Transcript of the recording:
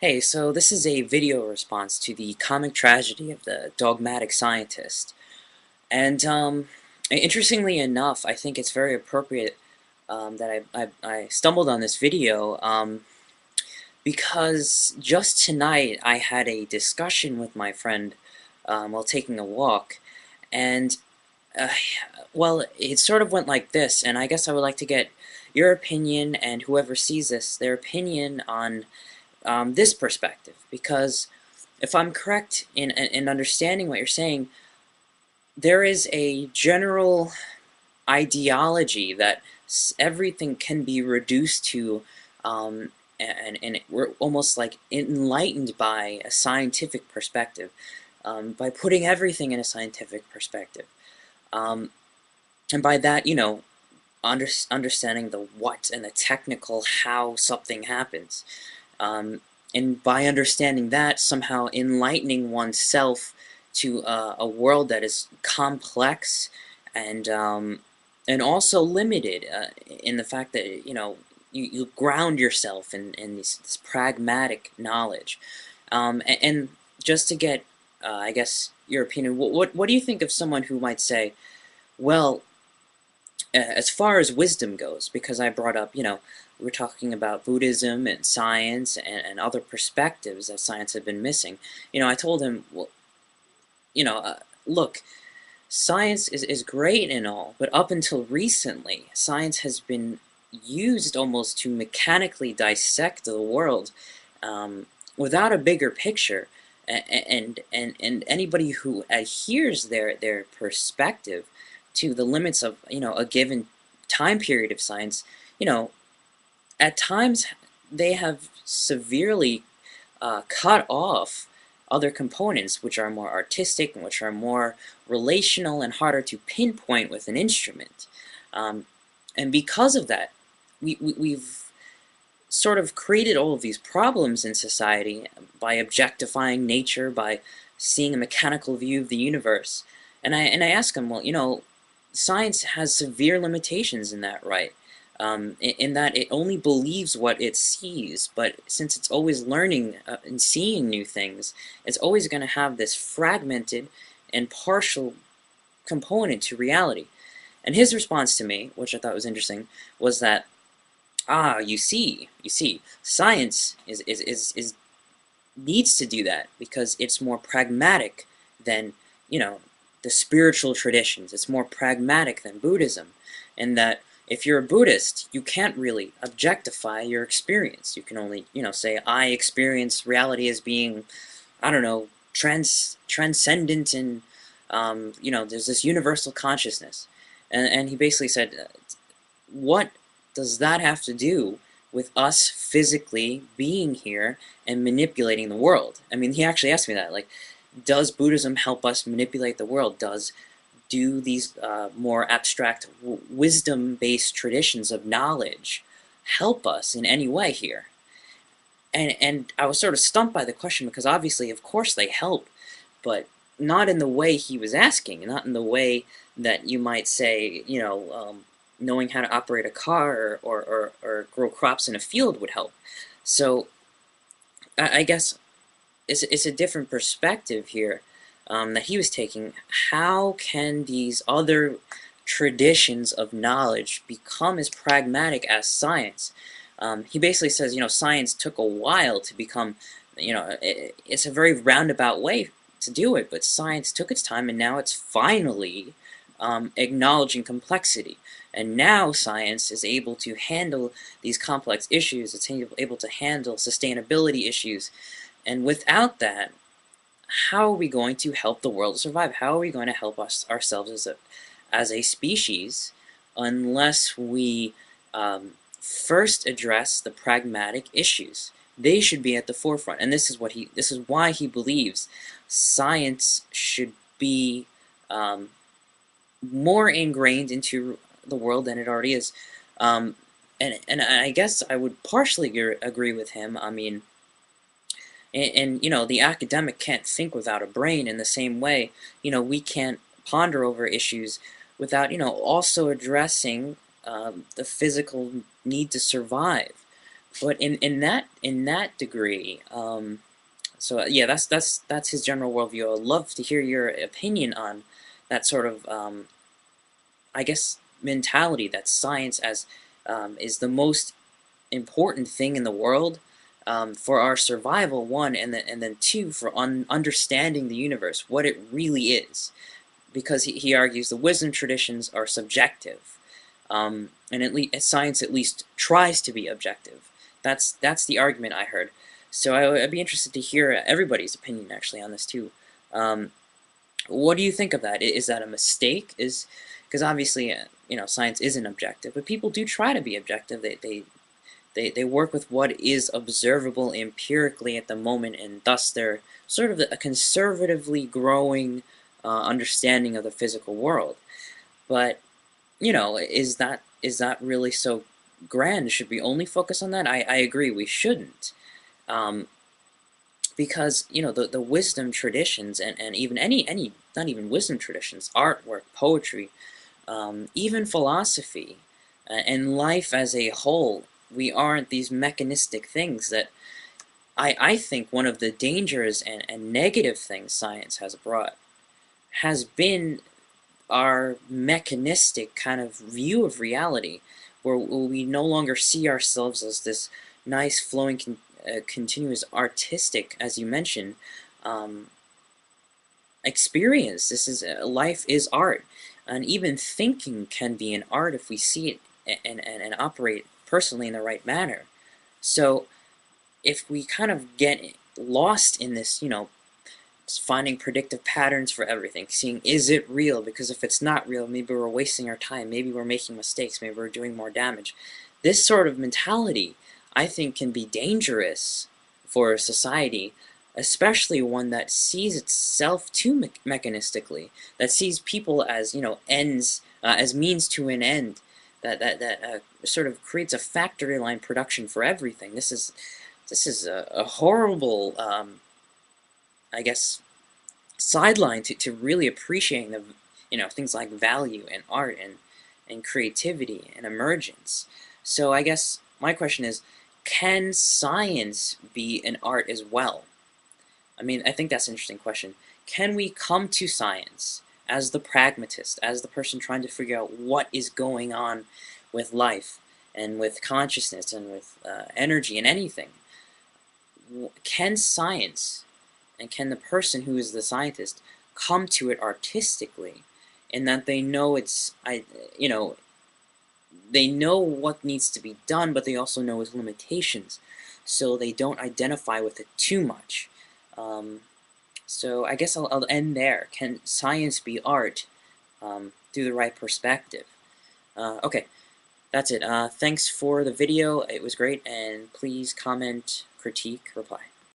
Hey, so this is a video response to the comic tragedy of the dogmatic scientist. And interestingly enough, I think it's very appropriate that I stumbled on this video because just tonight I had a discussion with my friend while taking a walk, and uh, well, it sort of went like this, and I guess I would like to get your opinion and whoever sees this, their opinion on this perspective, because if I'm correct in understanding what you're saying, there is a general ideology that everything can be reduced to, we're almost like enlightened by a scientific perspective, by putting everything in a scientific perspective. Um, and by that, understanding the what and the technical how something happens. Um, and by understanding that, somehow enlightening oneself to a world that is complex and also limited in the fact that you ground yourself in this pragmatic knowledge. And just to get, I guess, your opinion, what do you think of someone who might say, well, as far as wisdom goes, because I brought up, we're talking about Buddhism and science and other perspectives that science had been missing. I told him, well, look, science is great and all, but up until recently, science has been used almost to mechanically dissect the world without a bigger picture. And anybody who adheres their perspective to the limits of a given time period of science, you know, at times they have severely cut off other components which are more artistic and which are more relational and harder to pinpoint with an instrument. Um, and because of that, we've sort of created all of these problems in society by objectifying nature, by seeing a mechanical view of the universe. And I ask him, well, science has severe limitations in that, right? In that it only believes what it sees, but since it's always learning and seeing new things, it's always going to have this fragmented and partial component to reality. And his response to me, which I thought was interesting, was that, you see, science is needs to do that because it's more pragmatic than, you know, the spiritual traditions. It's more pragmatic than Buddhism, and that if you're a Buddhist, you can't really objectify your experience. You can only, say, I experience reality as being, I don't know, transcendent, and there's this universal consciousness. And he basically said, what does that have to do with us physically being here and manipulating the world? I mean, he actually asked me that, like, does Buddhism help us manipulate the world? Do these more abstract wisdom-based traditions of knowledge help us in any way here? And I was sort of stumped by the question because obviously, of course, they help, but not in the way he was asking, not in the way that you might say, knowing how to operate a car or grow crops in a field would help. So I guess it's a different perspective here that he was taking. How can these other traditions of knowledge become as pragmatic as science? He basically says, science took a while to become, it's a very roundabout way to do it, but science took its time, and now it's finally acknowledging complexity. And now science is able to handle these complex issues. It's able to handle sustainability issues. And without that, how are we going to help the world survive? How are we going to help ourselves as a species unless we first address the pragmatic issues? They should be at the forefront, and this is why he believes science should be more ingrained into the world than it already is. And I guess I would partially agree with him. I mean, the academic can't think without a brain in the same way, we can't ponder over issues without, also addressing the physical need to survive. But in that degree, so yeah, that's his general worldview. I'd love to hear your opinion on that sort of, I guess, mentality that science as is the most important thing in the world, for our survival, one, and then two, for understanding the universe, what it really is. Because he argues the wisdom traditions are subjective, and at least science at least tries to be objective. That's the argument I heard. So I'd be interested to hear everybody's opinion actually on this too. Um, what do you think of that? Is that a mistake? Is because obviously, science isn't objective, but people do try to be objective. They work with what is observable empirically at the moment, and thus they're sort of a conservatively growing understanding of the physical world. But is that really so grand? Should we only focus on that? I agree we shouldn't. Um, because the wisdom traditions, and even any not even wisdom traditions, artwork, poetry, even philosophy, and life as a whole, we aren't these mechanistic things that I think one of the dangers and negative things science has brought has been our mechanistic kind of view of reality, where we no longer see ourselves as this nice, flowing, continuous, artistic, as you mentioned, um, experience. This is life is art, and even thinking can be an art if we see it and operate personally in the right manner. So if we kind of get lost in this, finding predictive patterns for everything, seeing is it real? Because if it's not real, maybe we're wasting our time, maybe we're making mistakes, maybe we're doing more damage. This sort of mentality, I think, can be dangerous for society, especially one that sees itself too mechanistically, that sees people as ends, as means to an end, that sort of creates a factory line production for everything. This is a horrible, I guess, sideline to really appreciating the things like value and art and creativity and emergence. So I guess my question is, can science be an art as well? I mean, I think that's an interesting question. Can we come to science as the pragmatist, as the person trying to figure out what is going on with life and with consciousness and with energy and anything? Can science and can the person who is the scientist come to it artistically, in that they know they know what needs to be done, but they also know its limitations, so they don't identify with it too much. Um, so I guess I'll end there. Can science be art through the right perspective? Okay, that's it. Thanks for the video. It was great, and please comment, critique, reply.